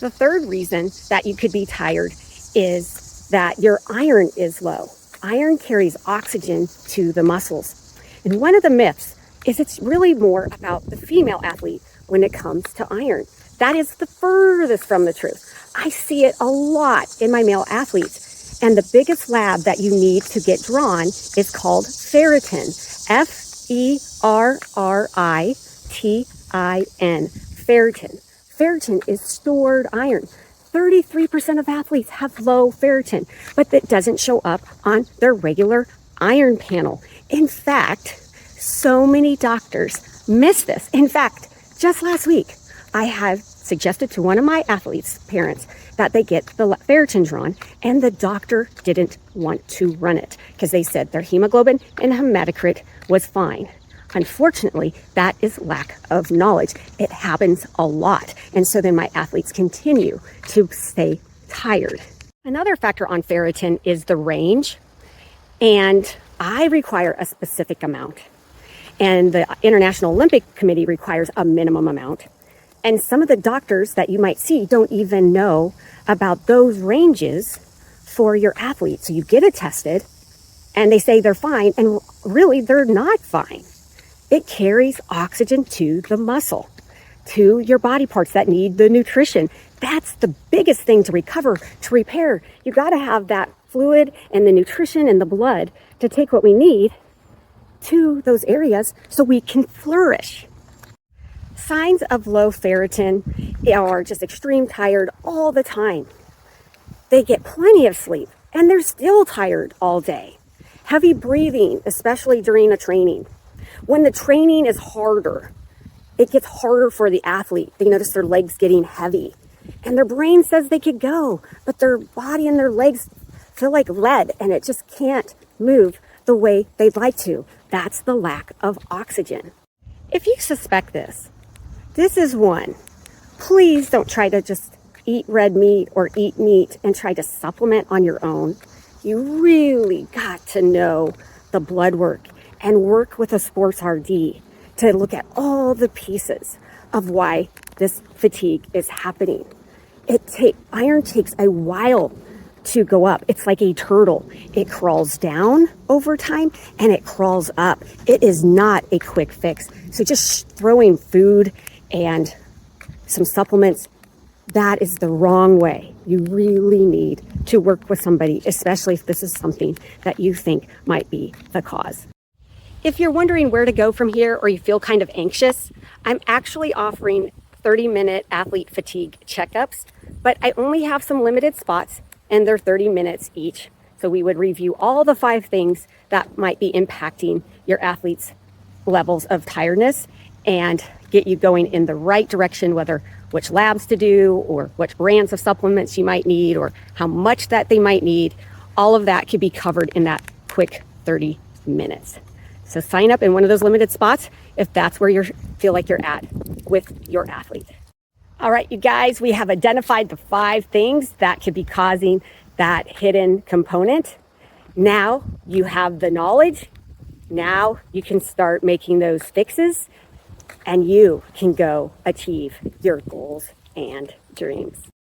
The third reason that you could be tired is that your iron is low. Iron carries oxygen to the muscles. And one of the myths is it's really more about the female athlete when it comes to iron. That is the furthest from the truth. I see it a lot in my male athletes. And the biggest lab that you need to get drawn is called ferritin. Ferritin. Ferritin. Ferritin is stored iron. 33% of athletes have low ferritin, but that doesn't show up on their regular iron panel. In fact, so many doctors miss this. In fact, just last week, I had suggested to one of my athletes' parents that they get the ferritin drawn, and the doctor didn't want to run it because they said their hemoglobin and hematocrit was fine. Unfortunately, that is lack of knowledge. It happens a lot. And so then my athletes continue to stay tired. Another factor on ferritin is the range. And I require a specific amount. And the International Olympic Committee requires a minimum amount. And some of the doctors that you might see don't even know about those ranges for your athletes. So you get it tested and they say they're fine, and really they're not fine. It carries oxygen to the muscle, to your body parts that need the nutrition. That's the biggest thing to recover, to repair. You got to have that fluid and the nutrition and the blood to take what we need to those areas so we can flourish. Signs of low ferritin are just extreme tired all the time. They get plenty of sleep and they're still tired all day. Heavy breathing, especially during a training. When the training is harder, it gets harder for the athlete. They notice their legs getting heavy and their brain says they could go, but their body and their legs feel like lead and it just can't move the way they'd like to. That's the lack of oxygen. If you suspect this is one. Please don't try to just eat red meat or eat meat and try to supplement on your own. You really got to know the blood work and work with a sports RD to look at all the pieces of why this fatigue is happening. Iron takes a while to go up. It's like a turtle. It crawls down over time and it crawls up. It is not a quick fix. So just throwing food and some supplements, that is the wrong way. You really need to work with somebody, especially if this is something that you think might be the cause. If you're wondering where to go from here or you feel kind of anxious, I'm actually offering 30-minute athlete fatigue checkups, but I only have some limited spots and they're 30 minutes each. So we would review all the 5 things that might be impacting your athletes' levels of tiredness and get you going in the right direction, whether which labs to do or which brands of supplements you might need or how much that they might need. All of that could be covered in that quick 30 minutes. So sign up in one of those limited spots if that's where you feel like you're at with your athlete. All right, you guys, we have identified the 5 things that could be causing that hidden component. Now you have the knowledge. Now you can start making those fixes and you can go achieve your goals and dreams.